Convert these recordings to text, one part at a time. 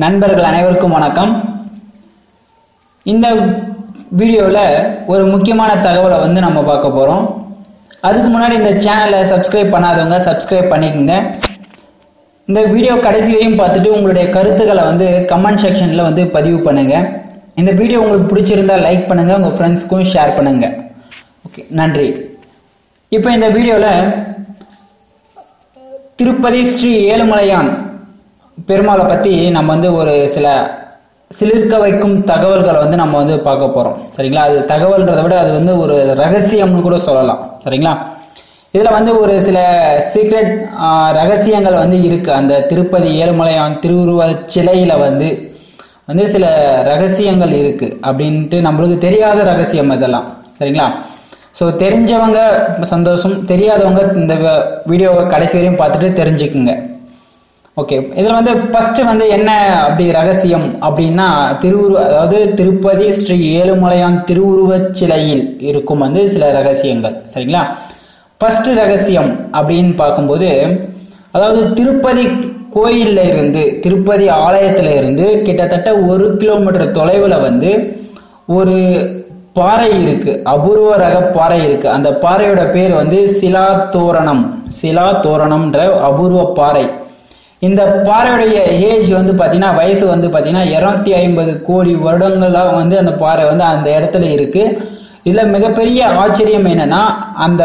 நண்பர்கள் அனைவருக்கும் வணக்கம். இந்த வீடியோவில் ஒரு முக்கியமான தகவலை நம்ம பார்க்க போகிறோம். அதுக்கு முன்னாடி இந்த சேனலை சப்ஸ்கிரைப் பண்ணாதவங்க சப்ஸ்கிரைப் பண்ணிக்கோங்க. இந்த வீடியோ கடைசி வரையும் பார்த்துட்டு உங்களுடைய கருத்துக்களை கமெண்ட் செக்ஷனில் பதிவு பண்ணுங்கள். இந்த வீடியோ உங்களுக்கு பிடிச்சிருந்தா லைக் பண்ணுங்கள், உங்கள் ஃப்ரெண்ட்ஸ்க்கும் ஷேர் பண்ணுங்கள். ஓகே, நன்றி. இப்போ இந்த வீடியோவில் திருப்பதி ஸ்ரீ ஏழுமலையான் பெருமாளை பற்றி நம்ம ஒரு சில சிலிர்க்க வைக்கும் தகவல்களை நம்ம பார்க்க போகிறோம். சரிங்களா? அது தகவல்ன்றதை விட அது ஒரு ரகசியம்னு கூட சொல்லலாம். சரிங்களா? இதில் ஒரு சில சீக்ரெட் ரகசியங்கள் இருக்குது. அந்த திருப்பதி ஏழுமலையான் திருவுருவ சிலையில் சில ரகசியங்கள் இருக்குது அப்படின்ட்டு நம்மளுக்கு தெரியாத ரகசியம் இதெல்லாம். சரிங்களா? ஸோ தெரிஞ்சவங்க சந்தோஷம், தெரியாதவங்க இந்த வீடியோவை கடைசி வரையும் பார்த்துட்டு தெரிஞ்சுக்குங்க. ஓகே, இதில் ஃபஸ்ட்டு என்ன அப்படி ரகசியம் அப்படின்னா, அதாவது திருப்பதி ஸ்ரீ ஏழுமலையான் திருவுருவ சிலையில் இருக்கும் சில ரகசியங்கள். சரிங்களா? ஃபஸ்ட்டு ரகசியம் அப்படின்னு பார்க்கும்போது, அதாவது திருப்பதி கோயிலில் இருந்து, திருப்பதி ஆலயத்தில் இருந்து கிட்டத்தட்ட 1 கிலோமீட்டர் தொலைவில் ஒரு பாறை இருக்கு, அபூர்வ ரக பாறை இருக்கு. அந்த பாறையோட பேர் சிலா தோரணம்ன்ற அபூர்வ பாறை. இந்த பாறையுடைய ஏஜ் பார்த்தீங்கன்னா, வயசு பார்த்தீங்கன்னா 250 கோடி வருடங்களா அந்த பாறை அந்த இடத்துல இருக்கு. இதுல மிகப்பெரிய ஆச்சரியம் என்னன்னா, அந்த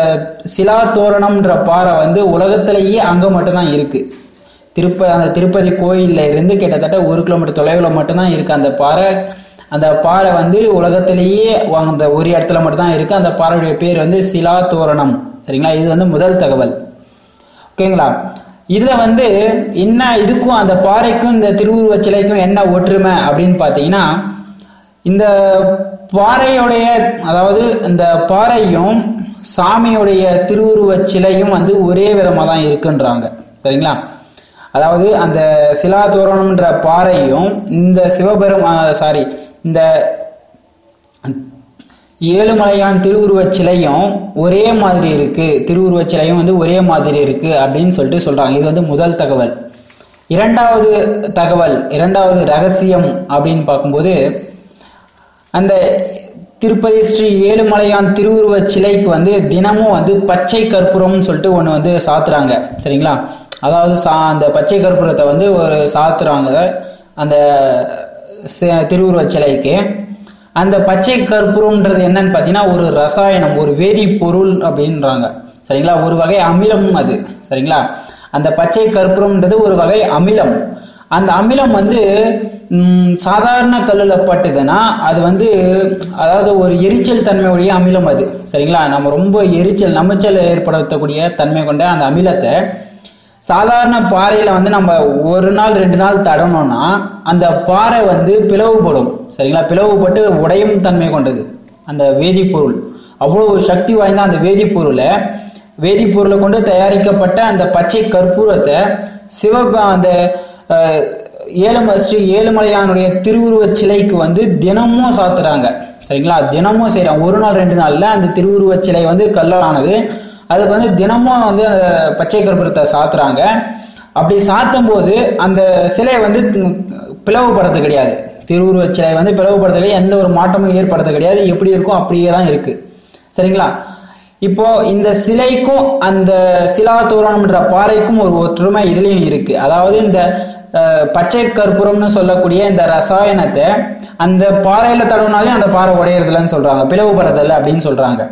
சிலா தோரணம்ன்ற பாறை உலகத்திலேயே அங்க மட்டும்தான் இருக்கு. அந்த திருப்பதி கோயில்ல இருந்து கிட்டத்தட்ட 1 கிலோமீட்டர் தொலைவில் மட்டும்தான் இருக்கு அந்த பாறை. அந்த பாறை உலகத்திலேயே அந்த ஒரு இடத்துல மட்டும்தான் இருக்கு. அந்த பாறையுடைய பேர் சிலா தோரணம். சரிங்களா? இது முதல் தகவல். ஓகேங்களா? இதுல என்ன இதுக்கும் அந்த பாறைக்கும் இந்த திருவுருவ சிலைக்கும் என்ன ஒற்றுமை அப்படின்னு பாத்தீங்கன்னா, இந்த பாறையுடைய, அதாவது இந்த பாறையும் சாமியுடைய திருவுருவ சிலையும் ஒரே விதமா தான் இருக்குன்றாங்க. சரிங்களா? அதாவது அந்த சிலா தோரணம்ன்ற பாறையும் இந்த இந்த ஏழுமலையான் திருவுருவ சிலையும் ஒரே மாதிரி இருக்கு, திருவுருவ சிலையும் ஒரே மாதிரி இருக்கு அப்படின்னு சொல்றாங்க. இது முதல் தகவல். இரண்டாவது ரகசியம் அப்படின்னு பார்க்கும்போது, அந்த திருப்பதி ஸ்ரீ ஏழுமலையான் திருவுருவ சிலைக்கு தினமும் பச்சை கற்பூரம்னு சொல்லிட்டு ஒன்று சாத்துறாங்க. சரிங்களா? அதாவது அந்த பச்சை கற்பூரத்தை ஒரு சாத்துறாங்க அந்த திருவுருவ சிலைக்கு. அந்த பச்சை கற்பூரம்ன்றது என்னன்னு பார்த்தீங்கன்னா, ஒரு ரசாயனம், ஒரு வேதிப்பொருள் அப்படின்றாங்க. சரிங்களா? ஒரு வகை அமிலம் அது. சரிங்களா? அந்த பச்சை கற்பூரம்ன்றது ஒரு வகை அமிலம். அந்த அமிலம் சாதாரண கல்லில் பட்டுதுன்னா அது அதாவது ஒரு எரிச்சல் தன்மையுடைய அமிலம் அது. சரிங்களா? நம்ம ரொம்ப நமைச்சல் ஏற்படுத்தக்கூடிய தன்மை கொண்ட அந்த அமிலத்தை சாதாரண பாறையில நம்ம 1 நாள் 2 நாள் தடணும்னா அந்த பாறை பிளவுபடும். சரிங்களா? பிளவுபட்டு உடையும் தன்மை கொண்டது அந்த வேதிப்பொருள். அவ்வளவு சக்தி வாய்ந்த அந்த வேதிப்பொருளை கொண்டு தயாரிக்கப்பட்ட அந்த பச்சை கற்பூரத்தை அந்த ஸ்ரீ ஏழுமலையானுடைய திருவுருவ சிலைக்கு தினமும் சாத்துறாங்க. சரிங்களா? தினமும் செய்யறாங்க. 1 நாள் 2 நாள்ல அந்த திருவுருவ சிலை கல்லானது. அதுக்கு தினமும் அந்த பச்சை கற்பூரத்தை சாத்துறாங்க. அப்படி சாத்தும் போது அந்த சிலை பிளவுபடுறது கிடையாது. திருவுருவ சிலை பிளவுபடுறது, எந்த ஒரு மாற்றமும் ஏற்படுறது கிடையாது. எப்படி இருக்கும் அப்படியே தான் இருக்கு. சரிங்களா? இப்போ இந்த சிலைக்கும் அந்த சிலா தோரணம்ன்ற பாறைக்கும் ஒரு ஒற்றுமை இதுலயும் இருக்கு. அதாவது இந்த பச்சை கற்பூரம்னு சொல்லக்கூடிய இந்த ரசாயனத்தை அந்த பாறையில தடவினாலே அந்த பாறை உடையறதுலன்னு சொல்றாங்க, பிளவுபடுறதில்லை அப்படின்னு சொல்றாங்க.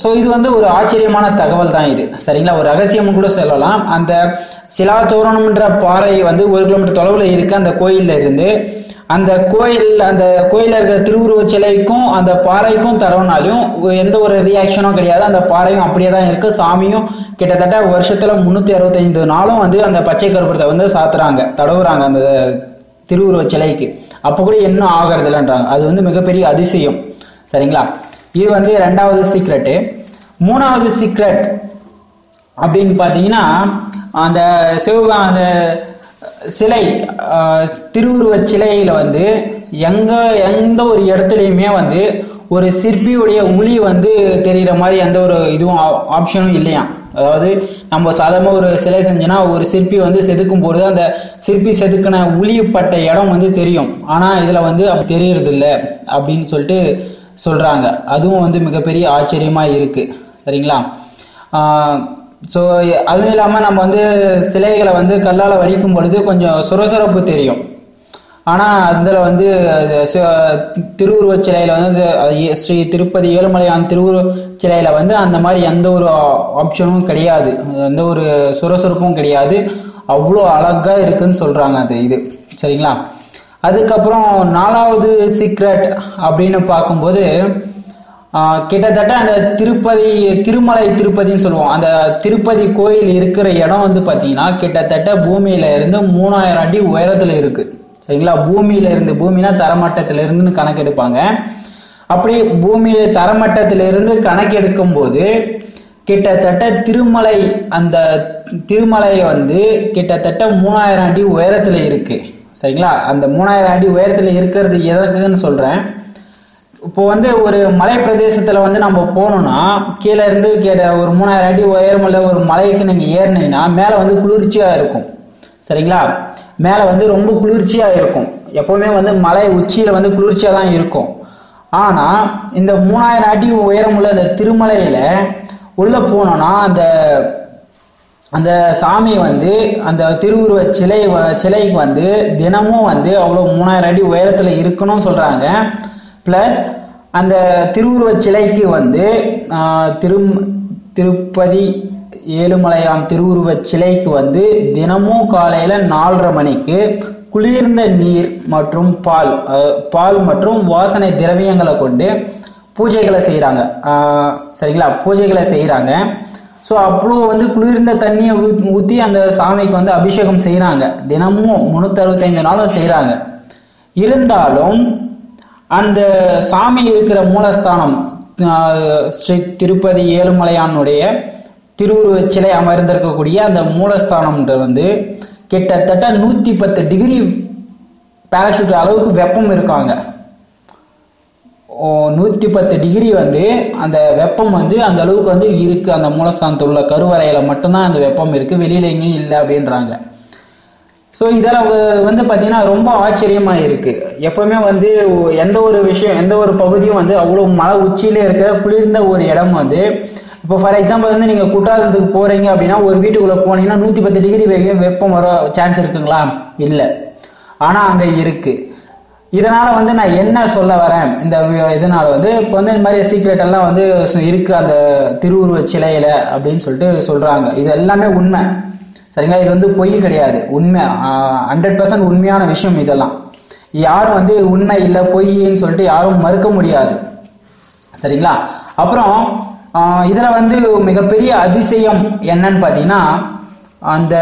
ஸோ இது ஒரு ஆச்சரியமான தகவல் தான் இது. சரிங்களா? ஒரு ரகசியம் கூட சொல்லலாம். அந்த சிலா தோரணம்ன்ற பாறை 1 கிலோமீட்டர் தொலைவில் இருக்கு அந்த கோயில்ல இருந்து. அந்த கோயில்ல இருக்கிற திருவுருவ சிலைக்கும் அந்த பாறைக்கும் தடவினாலும் எந்த ஒரு ரியாக்ஷனும் கிடையாது. அந்த பாறையும் அப்படியே தான் இருக்கு. சாமியும் கிட்டத்தட்ட வருஷத்துல 365 நாளும் அந்த பச்சை கற்பூரத்தை சாத்துறாங்க, தடவுறாங்க அந்த திருவுருவ சிலைக்கு. அப்ப கூட இன்னும் ஆகிறது இல்லைன்றாங்க. அது மிகப்பெரிய அதிசயம். சரிங்களா? இது 2வது சீக்ரெட்டு. 3வது சீக்ரெட் அப்படின்னு பார்த்தீங்கன்னா, அந்த அந்த சிலை திருவுருவ சிலையில எந்த ஒரு இடத்துலையுமே ஒரு சிற்பியுடைய உளி வந்து தெரிகிற மாதிரி எந்த ஒரு இதுவும் ஆப்ஷனும் இல்லையா. அதாவது நம்ம சாதாரண ஒரு சிலை செஞ்சோன்னா ஒரு சிற்பி வந்து செதுக்கும் பொழுது அந்த சிற்பி செதுக்கின உளிப்பட்ட இடம் வந்து தெரியும். ஆனால் இதில் வந்து அப்படி தெரியறது இல்லை அப்படின்னு சொல்லிட்டு சொல்கிறாங்க. அதுவும் வந்து மிகப்பெரிய ஆச்சரியமாக இருக்குது. சரிங்களா. ஸோ அதுவும் இல்லாமல் நம்ம வந்து சிலைகளை வந்து கல்லால் வடிக்கும் பொழுது கொஞ்சம் சுரசுரப்பு தெரியும். ஆனால் அதில் வந்து திருவுருவச் சிலையில் வந்து ஸ்ரீ திருப்பதி ஏழுமலையான் திருவுருவச் சிலையில் வந்து அந்த மாதிரி எந்த ஒரு ஆப்ஷனும் கிடையாது, எந்த ஒரு சுரசுரப்பும் கிடையாது. அவ்வளோ அழகாக இருக்குன்னு சொல்கிறாங்க அது இது. சரிங்களா. அதுக்கப்புறம் 4வது சீக்ரெட் அப்படின்னு பார்க்கும்போது கிட்டத்தட்ட அந்த திருமலை திருப்பதின்னு சொல்லுவோம். அந்த திருப்பதி கோயில் இருக்கிற இடம் வந்து பார்த்தீங்கன்னா கிட்டத்தட்ட பூமியில இருந்து 3000 அடி உயரத்தில் இருக்கு. சரிங்களா. பூமினா தரமட்டத்திலிருந்துன்னு கணக்கெடுப்பாங்க. அப்படி பூமியில தரமட்டத்திலிருந்து கணக்கெடுக்கும் போது கிட்டத்தட்ட அந்த திருமலை வந்து கிட்டத்தட்ட 3000 அடி உயரத்தில் இருக்கு. சரிங்களா. அந்த 3000 அடி உயரத்தில் இருக்கிறது எதற்குன்னு சொல்றேன். இப்போ வந்து ஒரு மலை பிரதேசத்துல வந்து நம்ம போனோம்னா கீழே இருந்து ஒரு 3000 அடி உயரமுள்ள ஒரு மலைக்கு நீங்க ஏறினீங்கன்னா மேல வந்து குளிர்ச்சியா இருக்கும். சரிங்களா. மேல வந்து ரொம்ப குளிர்ச்சியா இருக்கும். எப்பவுமே வந்து மலை உச்சியில வந்து குளிர்ச்சியா தான் இருக்கும். ஆனா இந்த 3000 அடி உயரமுள்ள அந்த திருமலையில உள்ள போனோம்னா அந்த சாமி வந்து அந்த திருவுருவ சிலைக்கு வந்து தினமும் வந்து அவ்வளோ 3000 அடி உயரத்துல இருக்கணும்னு சொல்றாங்க. பிளஸ் அந்த திருவுருவ சிலைக்கு வந்து திருப்பதி ஏழுமலையான் திருவுருவ சிலைக்கு வந்து தினமும் காலையில 4:30 மணிக்கு குளிர்ந்த நீர் மற்றும் பால் மற்றும் வாசனை திரவியங்களை கொண்டு பூஜைகளை செய்யறாங்க. சரிங்களா. பூஜைகளை செய்யறாங்க. ஸோ அவ்வளோ வந்து குளிர்ந்த தண்ணியை ஊற்றி அந்த சாமிக்கு வந்து அபிஷேகம் செய்யறாங்க. தினமும் 365 நாளும் செய்யறாங்க. இருந்தாலும் அந்த சாமி இருக்கிற மூலஸ்தானம் ஸ்ரீ திருப்பதி ஏழுமலையானுடைய திருவுருவ சிலை அமர்ந்திருக்கக்கூடிய அந்த மூலஸ்தானம்ன்ற வந்து கிட்டத்தட்ட 110 டிகிரி பேராசூட் அளவுக்கு வெப்பம் இருக்காங்க. 110 டிகிரி வந்து அந்த வெப்பம் வந்து அந்த அளவுக்கு வந்து இருக்கு. அந்த மூலஸ்தானத்தில் உள்ள கருவறையில மட்டும்தான் அந்த வெப்பம் இருக்கு, வெளியில எங்கேயும் இல்லை அப்படின்றாங்க. ஸோ இதெல்லாம் வந்து பார்த்தீங்கன்னா ரொம்ப ஆச்சரியமா இருக்கு. எப்பவுமே வந்து எந்த ஒரு பகுதியும் வந்து அவ்வளோ மலை உச்சியில இருக்கிற குளிர்ந்த ஒரு இடம் வந்து இப்போ ஃபார் எக்ஸாம்பிள் வந்து நீங்க குற்றாலத்துக்கு போறீங்க அப்படின்னா ஒரு வீட்டுக்குள்ள போனீங்கன்னா 110 டிகிரி வெப்பம் வர சான்ஸ் இருக்குங்களா? இல்லை. ஆனா அங்க இருக்கு. இதனால வந்து நான் என்ன சொல்ல வரேன், இதனால வந்து இப்போ வந்து இந்த மாதிரி சீக்ரெட் எல்லாம் வந்து இருக்கு அந்த திருவுருவ சிலையில அப்படின்னு சொல்லிட்டு சொல்றாங்க. இது எல்லாமே உண்மை. சரிங்களா. இது வந்து பொய் கிடையாது, உண்மை. 100% உண்மையான விஷயம். இதெல்லாம் யாரும் வந்து உண்மை இல்லை பொய்ன்னு சொல்லிட்டு யாரும் மறுக்க முடியாது. சரிங்களா. அப்புறம் இதுல வந்து மிகப்பெரிய அதிசயம் என்னன்னு பாத்தீங்கன்னா அந்த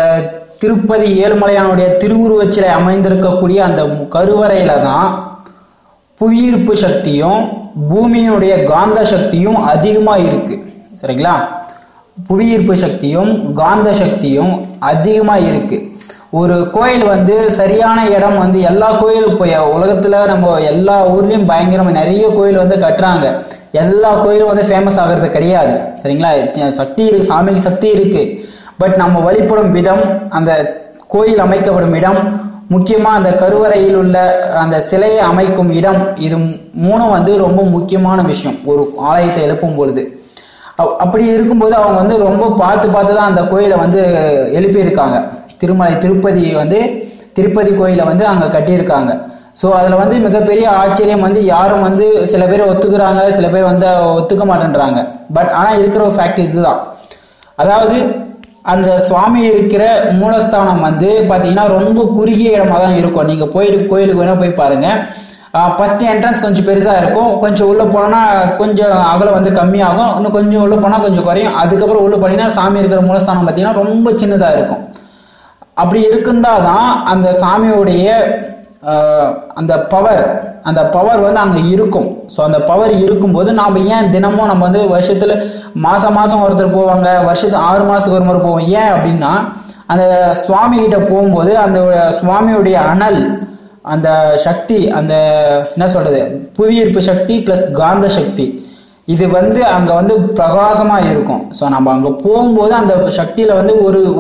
திருப்பதி ஏழுமலையானுடைய திருவுருவ சிலை அமைந்திருக்கக்கூடிய அந்த கருவறையில தான் புவியீர்ப்பு சக்தியும் பூமியினுடைய காந்த சக்தியும் அதிகமா இருக்கு. சரிங்களா. புவியீர்ப்பு சக்தியும் காந்த சக்தியும் அதிகமா இருக்கு. ஒரு கோயில் வந்து சரியான இடம் வந்து எல்லா கோயிலும் இப்போ உலகத்துல நம்ம எல்லா ஊர்லயும் பயங்கரமா நிறைய கோயில் வந்து கட்டுறாங்க. எல்லா கோயிலும் வந்து ஃபேமஸ் ஆகிறது கிடையாது. சரிங்களா. சக்தி இருக்கு, சாமிக்கு சக்தி இருக்கு. பட் நம்ம வழிபடும் விதம், அந்த கோயில் அமைக்கப்படும் இடம், முக்கியமா அந்த கருவறையில் உள்ள அந்த சிலையை அமைக்கும் இடம், இது 3 வந்து ரொம்ப முக்கியமான விஷயம் ஒரு ஆலயத்தை எழுப்பும் பொழுது. அப்படி இருக்கும்போது அவங்க வந்து ரொம்ப பார்த்து தான் அந்த கோயிலை வந்து எழுப்பியிருக்காங்க. திருப்பதி கோயிலை வந்து அங்க கட்டியிருக்காங்க. ஸோ அதுல வந்து மிகப்பெரிய ஆச்சரியம் வந்து யாரும் வந்து சில பேர் ஒத்துக்கிறாங்க, சில பேர் வந்து ஒத்துக்க மாட்டேன்றாங்க. பட் ஆனா இருக்கிற ஒரு ஃபேக்ட் இதுதான். அதாவது அந்த சுவாமி இருக்கிற மூலஸ்தானம் வந்து பாத்தீங்கன்னா ரொம்ப குறுகிய இடமா தான் இருக்கும். நீங்க கோயிலுக்கு வேணா போய் பாருங்க. ஃபர்ஸ்ட் என்ட்ரன்ஸ் கொஞ்சம் பெருசா இருக்கும், கொஞ்சம் உள்ள போனோம்னா கொஞ்சம் அகலம் வந்து கம்மியாகும், இன்னும் கொஞ்சம் உள்ள போனா கொஞ்சம் குறையும். அதுக்கப்புறம் உள்ள போனீங்கன்னா சாமி இருக்கிற மூலஸ்தானம் பார்த்தீங்கன்னா ரொம்ப சின்னதா இருக்கும். அப்படி இருக்குந்தாதான் அந்த சாமியுடைய அந்த பவர் வந்து அங்க இருக்கும். ஸோ அந்த பவர் இருக்கும்போது நாம ஏன் தினமும் நம்ம வந்து வருஷத்துல மாசம் ஒருத்தர் போவாங்க, வருஷத்துக்கு 6 மாசத்துக்கு ஒரு முறை போவோம். ஏன் அப்படின்னா அந்த சுவாமி கிட்ட போகும்போது அந்த சுவாமியுடைய அனல் அந்த சக்தி, அந்த என்ன சொல்றது, புவியீர்ப்பு சக்தி பிளஸ் காந்த சக்தி, இது வந்து அங்க வந்து பிரகாசமா இருக்கும். ஸோ நம்ம அங்க போகும்போது அந்த சக்தியில வந்து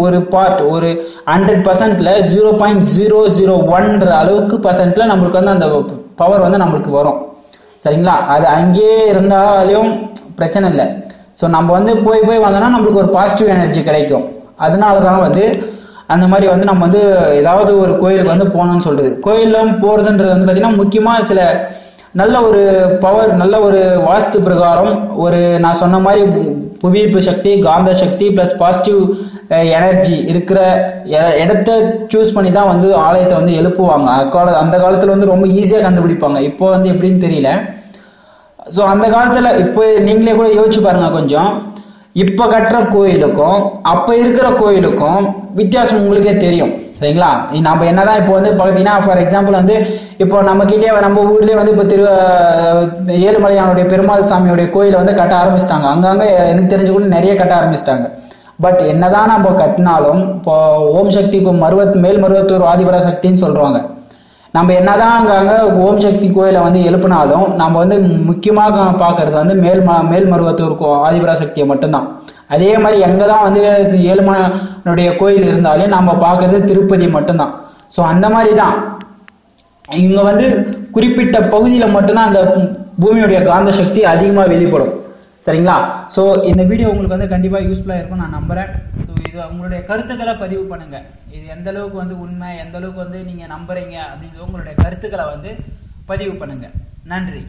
ஒரு பார்ட், ஒரு 100%ல 0.001 அளவுக்கு பர்சன்ட்ல நம்மளுக்கு வந்து அந்த பவர் வந்து நம்மளுக்கு வரும். சரிங்களா? அது அங்கேயே இருந்தாலும் பிரச்சனை இல்லை. ஸோ நம்ம வந்து போய் வந்தோம்னா நம்மளுக்கு ஒரு பாசிட்டிவ் எனர்ஜி கிடைக்கும். அதனால தான் வந்து அந்த மாதிரி வந்து நம்ம வந்து ஏதாவது ஒரு கோயிலுக்கு வந்து போகணும்னு சொல்றது. கோயிலும் போறதுன்றது வந்து பார்த்தீங்கன்னா முக்கியமாக சில நல்ல ஒரு பவர், நல்ல ஒரு வாஸ்து பிரகாரம், ஒரு நான் சொன்ன மாதிரி புவியீர்ப்பு சக்தி, காந்த சக்தி பிளஸ் பாசிட்டிவ் எனர்ஜி இருக்கிற இடத்த சூஸ் பண்ணி தான் வந்து ஆலயத்தை வந்து எழுப்புவாங்க. அந்த காலத்தில் வந்து ரொம்ப ஈஸியாக கண்டுபிடிப்பாங்க. இப்போ வந்து எப்படின்னு தெரியல. ஸோ அந்த காலத்தில் இப்போ நீங்களே கூட யோசிச்சு பாருங்க கொஞ்சம். இப்போ கட்டுற கோயிலுக்கும் அப்போ இருக்கிற கோயிலுக்கும் வித்தியாசம் உங்களுக்கே தெரியும். சரிங்களா? நம்ம என்னதான் இப்போ வந்து பார்த்தீங்கன்னா, ஃபார் எக்ஸாம்பிள் வந்து இப்போ நம்ம ஊர்லேயே வந்து இப்போ ஏழுமலையானுடைய பெருமாள் சாமியுடைய கோயிலை வந்து கட்ட ஆரம்பிச்சிட்டாங்க. அங்கங்கே எனக்கு தெரிஞ்சு கூட நிறைய கட்ட ஆரம்பிச்சிட்டாங்க. பட் என்னதான் நம்ம கட்டினாலும் இப்போ ஓம் சக்திக்கு மேல்மருவத்தூர் ஆதிபரா சக்தின்னு சொல்றாங்க. நம்ம என்னதான் அங்கங்க ஓம் சக்தி கோயிலை வந்து எழுப்பினாலும் நம்ம வந்து முக்கியமாக பார்க்கறது வந்து மேல்மருவத்தூர் ஆதிபரா சக்தியை மட்டும்தான். அதே மாதிரி எங்கதான் வந்து ஏழுமலையானுடைய கோயில் இருந்தாலும் நம்ம பார்க்கறது திருப்பதி மட்டும்தான். ஸோ அந்த மாதிரி தான் இங்க வந்து குறிப்பிட்ட பகுதியில் மட்டும்தான் அந்த பூமியுடைய காந்த சக்தி அதிகமாக வெளிப்படும். சரிங்களா? ஸோ இந்த வீடியோ உங்களுக்கு வந்து கண்டிப்பாக யூஸ்ஃபுல்லாக இருக்கும் நான் நம்புறேன். ஸோ இது உங்களுடைய கருத்துக்களை பதிவு பண்ணுங்க. இது எந்த அளவுக்கு வந்து உண்மை, எந்த அளவுக்கு வந்து நீங்க நம்புறீங்க அப்படின்றது உங்களுடைய கருத்துக்களை வந்து பதிவு பண்ணுங்க. நன்றி.